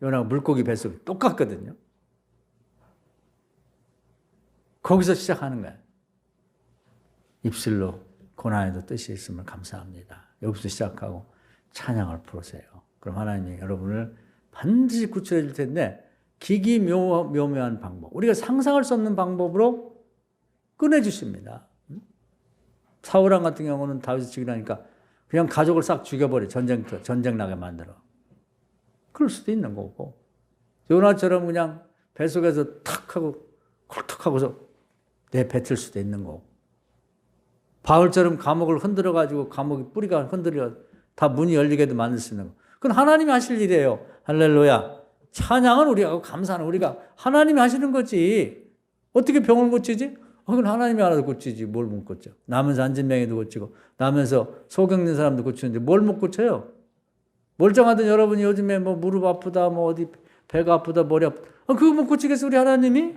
요나 물고기 뱃속이 똑같거든요. 거기서 시작하는 거예요. 입술로 고난에도 뜻이 있음을 감사합니다. 여기서 시작하고 찬양을 부르세요. 그럼 하나님이 여러분을 반드시 구출해 줄 텐데 기기묘묘한 방법, 우리가 상상할 수 없는 방법으로 꺼내주십니다. 사울왕 같은 경우는 다윗이 죽이라니까 그냥 가족을 싹 죽여버려. 전쟁 나게 만들어. 그럴 수도 있는 거고, 요나처럼 그냥 뱃속에서 탁 하고 콜툭 하고서 내뱉을 수도 있는 거고, 바울처럼 감옥을 흔들어가지고 감옥의 뿌리가 흔들려 다 문이 열리게도 만들 수 있는 거. 그건 하나님이 하실 일이에요. 할렐루야. 찬양은 우리가 감사는 우리가 하나님이 하시는 거지. 어떻게 병을 고치지? 그건 하나님이 알아서 고치지. 뭘 못 고쳐. 나면서 앉은병이도 고치고 나면서 속 겪는 사람도 고치는데 뭘 못 고쳐요? 멀쩡하던 여러분이 요즘에 뭐 무릎 아프다, 뭐 어디 배가 아프다, 머리 아프다. 그거 못 고치겠어 우리 하나님이?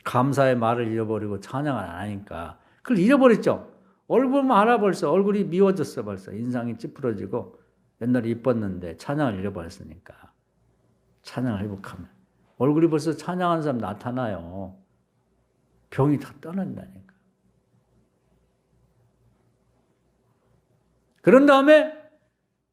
감사의 말을 잃어버리고 찬양을 안 하니까 그걸 잃어버렸죠. 얼굴만 알아 벌써. 얼굴이 미워졌어 벌써. 인상이 찌푸러지고 옛날에 이뻤는데 찬양을 잃어버렸으니까. 찬양을 회복하면 얼굴이 벌써 찬양하는 사람 나타나요. 병이 다 떠난다니까. 그런 다음에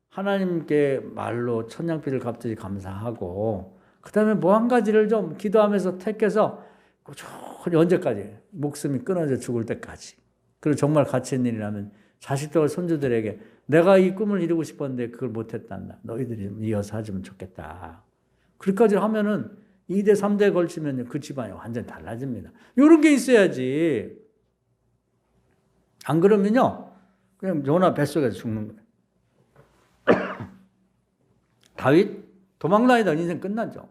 하나님께 말로 천냥빚을 갚듯이 감사하고, 그 다음에 뭐 한 가지를 좀 기도하면서 택해서 꾸준히 언제까지? 목숨이 끊어져 죽을 때까지. 그리고 정말 가치 있는 일이라면 자식들, 손주들에게 내가 이 꿈을 이루고 싶었는데 그걸 못했단다. 너희들이 이어서 하시면 좋겠다. 그렇게까지 하면은 2대, 3대에 걸치면 그 집안이 완전히 달라집니다. 이런 게 있어야지. 안 그러면요, 그냥 요나 뱃속에서 죽는 거예요. 다윗 도망다니다 인생 끝나죠.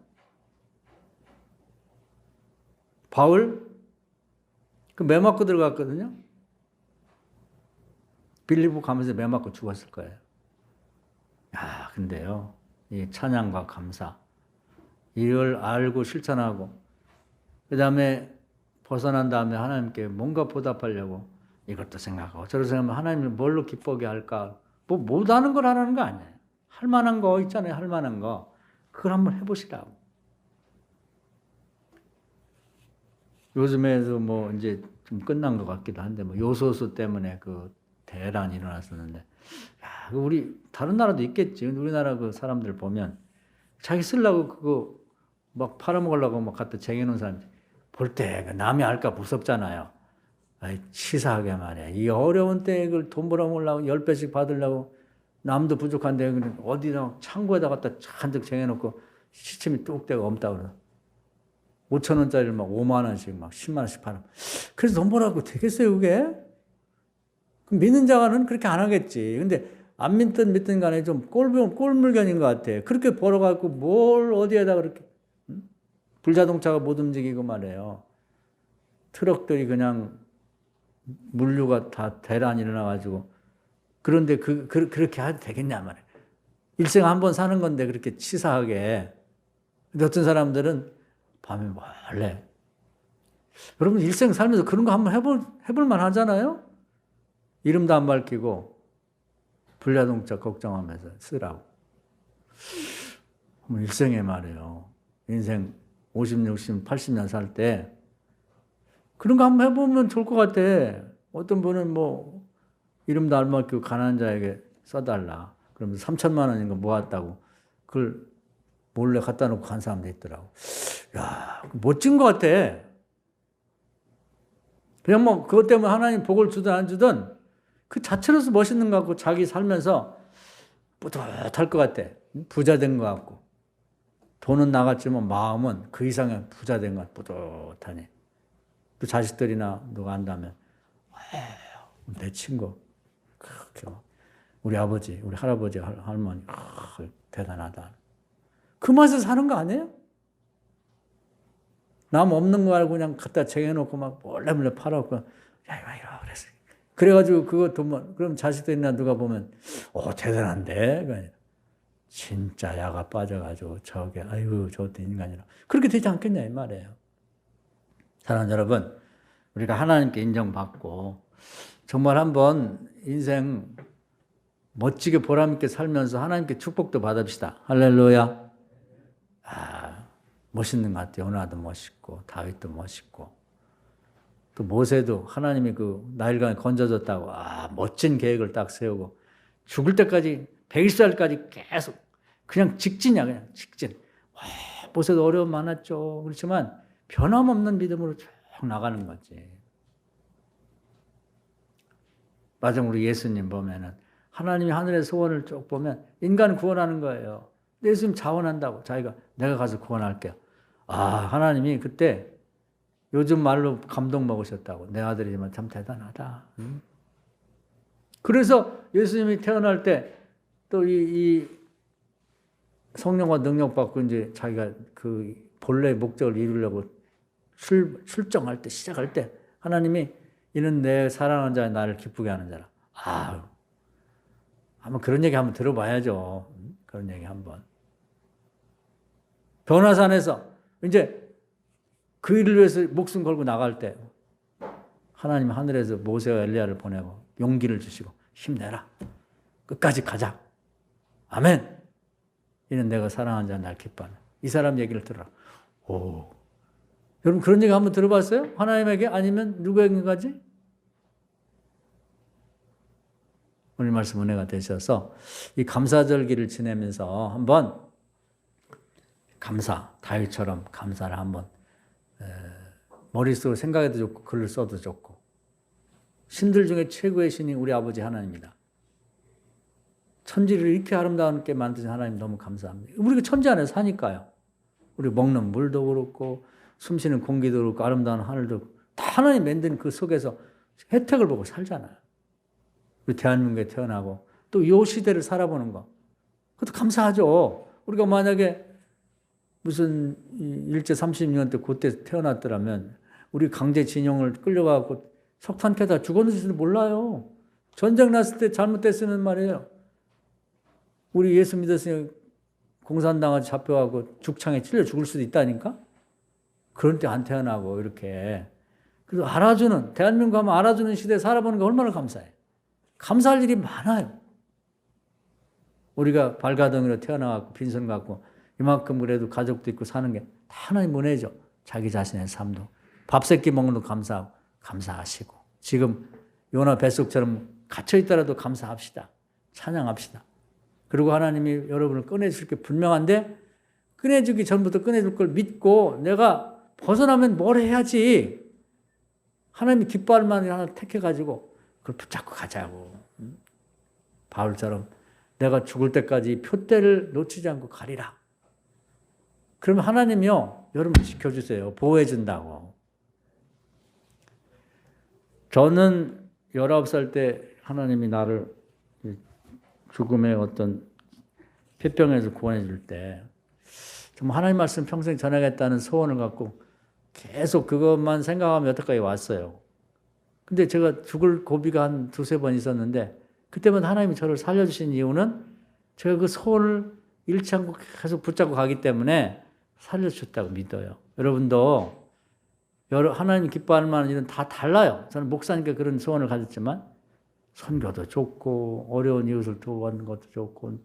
바울 그 매 맞고 들어갔거든요. 빌립보 가면서 매 맞고 죽었을 거예요. 야, 근데요, 이 찬양과 감사 이걸 알고 실천하고 그 다음에 벗어난 다음에 하나님께 뭔가 보답하려고 이것도 생각하고 저를 생각하면 하나님을 뭘로 기쁘게 할까? 뭐 못하는 걸 하라는 거 아니에요. 할 만한 거 있잖아요. 할 만한 거. 그걸 한번 해보시라고. 요즘에도 뭐 이제 좀 끝난 것 같기도 한데 뭐 요소수 때문에 그 대란이 일어났었는데, 야, 우리 다른 나라도 있겠지. 우리나라 그 사람들 보면 자기 쓰려고 그거 막 팔아먹으려고 막 갖다 쟁여놓은 사람 볼 때 남이 알까 무섭잖아요. 아이, 치사하게 말이야. 이 어려운 때에 그걸 돈 벌어먹으려고 10배씩 받으려고 남도 부족한데 어디다 창고에다 갖다 잔뜩 쟁여놓고 시침이 뚝대고 없다 그러. 5,000원짜리를 막 5만 원씩 막 10만 원씩 팔아. 그래서 돈 벌라고 되겠어요, 그게? 믿는 자가는 그렇게 안 하겠지. 근데 안 믿든 간에 좀 꼴물견인 것 같아. 그렇게 벌어갖고 뭘 어디에다 그렇게. 불자동차가 못 움직이고 말이에요. 트럭들이 그냥 물류가 다 대란이 일어나가지고. 그런데 그렇게 해도 되겠냐 말이에요. 일생 한 번 사는 건데 그렇게 치사하게. 근데 어떤 사람들은 밤에 몰래. 여러분 일생 살면서 그런 거 한번 해볼 만 하잖아요? 이름도 안 밝히고 불자동차 걱정하면서 쓰라고. 일생에 말이에요. 인생 50, 60, 80년 살 때 그런 거 한번 해보면 좋을 것 같아. 어떤 분은 뭐 이름도 안 밝히고 가난한 자에게 써달라. 그러면서 3천만 원인가 모았다고 그걸 몰래 갖다 놓고 간 사람도 있더라고. 야, 멋진 것 같아. 그냥 뭐 그것 때문에 하나님 복을 주든 안 주든 그 자체로서 멋있는 것 같고 자기 살면서 뿌듯할 것 같아. 부자 된 것 같고. 돈은 나갔지만 마음은 그 이상의 부자 된 것 같고 뿌듯하네. 또 자식들이나 누가 안다면 내 친구 우리 아버지, 우리 할아버지, 할머니 대단하다. 그 맛에 사는 거 아니에요? 남 없는 거 알고 그냥 갖다 쟁여놓고 막 몰래 팔아갖고 야 이거 그랬어. 그래가지고 그거 돈 그럼 자식들이나 누가 보면 대단한데 그거 아니라 진짜 야가 빠져가지고 저게 아유 저것도 인간이라 그렇게 되지 않겠냐 이 말이에요. 사랑하는 여러분, 우리가 하나님께 인정받고 정말 한번 인생 멋지게 보람있게 살면서 하나님께 축복도 받읍시다. 할렐루야. 멋있는 것 같아요. 요나도 멋있고 다윗도 멋있고 또 모세도 하나님이 그 나일강에 건져줬다고 멋진 계획을 딱 세우고 죽을 때까지 100살까지 계속 그냥 직진이야. 그냥 직진. 모세도 어려움 많았죠. 그렇지만 변함없는 믿음으로 쭉 나가는 거지. 마지막으로 예수님 보면은 하나님이 하늘의 소원을 쭉 보면 인간 구원하는 거예요. 예수님 자원한다고 자기가 내가 가서 구원할게요. 하나님이 그때 요즘 말로 감동 먹으셨다고. 내 아들이지만 참 대단하다. 그래서 예수님이 태어날 때 또 이 성령과 능력 받고 이제 자기가 그 본래의 목적을 이루려고 출정할 때 시작할 때 하나님이 이는 내 사랑하는 자의 나를 기쁘게 하는 자라. 한번 그런 얘기 한번 들어봐야죠. 그런 얘기 한번. 변화산에서 이제 그 일을 위해서 목숨 걸고 나갈 때 하나님 하늘에서 모세와 엘리야를 보내고 용기를 주시고 힘내라. 끝까지 가자. 아멘. 이는 내가 사랑하는 자 날 기뻐하는. 이 사람 얘기를 들어라. 여러분 그런 얘기 한번 들어봤어요? 하나님에게 아니면 누구에게까지? 오늘 말씀 은혜가 되셔서 이 감사절기를 지내면서 한번 다윗처럼 감사를 한번 머릿속으로 생각해도 좋고 글을 써도 좋고 신들 중에 최고의 신이 우리 아버지 하나님입니다. 천지를 이렇게 아름답게 만드신 하나님 너무 감사합니다. 우리가 천지 안에 사니까요. 우리 먹는 물도 그렇고 숨쉬는 공기도 그렇고 아름다운 하늘도 다 하나님 만든 그 속에서 혜택을 보고 살잖아요. 우리 대한민국에 태어나고 또 이 시대를 살아보는 거 그것도 감사하죠. 우리가 만약에 무슨 일제 36년 때 그때 태어났더라면 우리 강제징용을 끌려가고 석탄 캐다 죽었는지도 몰라요. 전쟁 났을 때 잘못됐으면 말이에요. 우리 예수 믿었으니 공산당한테 잡혀가고 죽창에 찔려 죽을 수도 있다니까? 그런 때 안 태어나고 이렇게. 그래서 알아주는, 대한민국 하면 알아주는 시대에 살아보는 게 얼마나 감사해. 감사할 일이 많아요. 우리가 발가둥이로 태어나갖고 빈손 갖고 이만큼 그래도 가족도 있고 사는 게 다 하나님 은혜죠. 자기 자신의 삶도. 밥 세끼 먹는 것도 감사하고 감사하시고 지금 요나 뱃속처럼 갇혀있더라도 감사합시다. 찬양합시다. 그리고 하나님이 여러분을 꺼내줄 게 분명한데 꺼내주기 전부터 꺼내줄 걸 믿고 내가 벗어나면 뭘 해야지. 하나님이 기뻐할 만한 하나 택해가지고 그걸 붙잡고 가자고. 바울처럼 내가 죽을 때까지 표대를 놓치지 않고 가리라. 그러면 하나님이요 여러분 지켜주세요. 보호해준다고. 저는 19살 때 하나님이 나를 죽음의 어떤 폐병에서 구원해 줄 때 정말 하나님 말씀 평생 전하겠다는 소원을 갖고 계속 그것만 생각하며 여태까지 왔어요. 근데 제가 죽을 고비가 한 두세 번 있었는데 그때마다 하나님이 저를 살려주신 이유는 제가 그 소원을 잃지 않고 계속 붙잡고 가기 때문에 살려주셨다고 믿어요. 여러분도 하나님 기뻐할 만한 일은 다 달라요. 저는 목사니까 그런 소원을 가졌지만 선교도 좋고 어려운 이웃을 도와주는 것도 좋고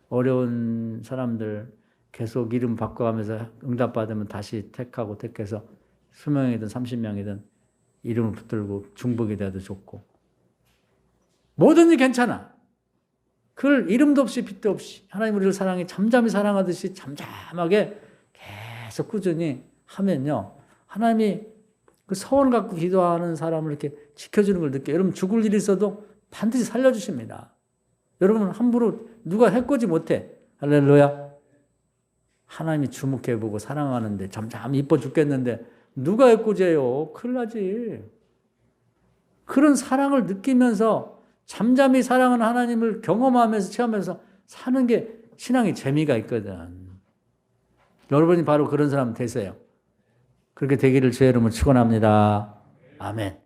어려운 사람들 계속 이름 바꿔가면서 응답받으면 다시 택해서 20명이든 30명이든 이름을 붙들고 중복이 돼도 좋고 뭐든지 괜찮아. 그걸 이름도 없이 빛도 없이 하나님 우리를 사랑해 잠잠히 사랑하듯이 잠잠하게 계속 꾸준히 하면요 하나님이 그 서원 갖고 기도하는 사람을 이렇게 지켜주는 걸 느껴요. 여러분 죽을 일이 있어도 반드시 살려주십니다. 여러분 함부로 누가 해코지 못해. 할렐루야. 하나님이 주목해보고 사랑하는데 잠잠히 이뻐 죽겠는데 누가 해코지해요. 큰일 나지. 그런 사랑을 느끼면서 잠잠히 사랑하는 하나님을 경험하면서 체험하면서 사는 게 신앙의 재미가 있거든. 여러분이 바로 그런 사람 되세요. 그렇게 되기를 주의 이름으로 축원합니다. 아멘.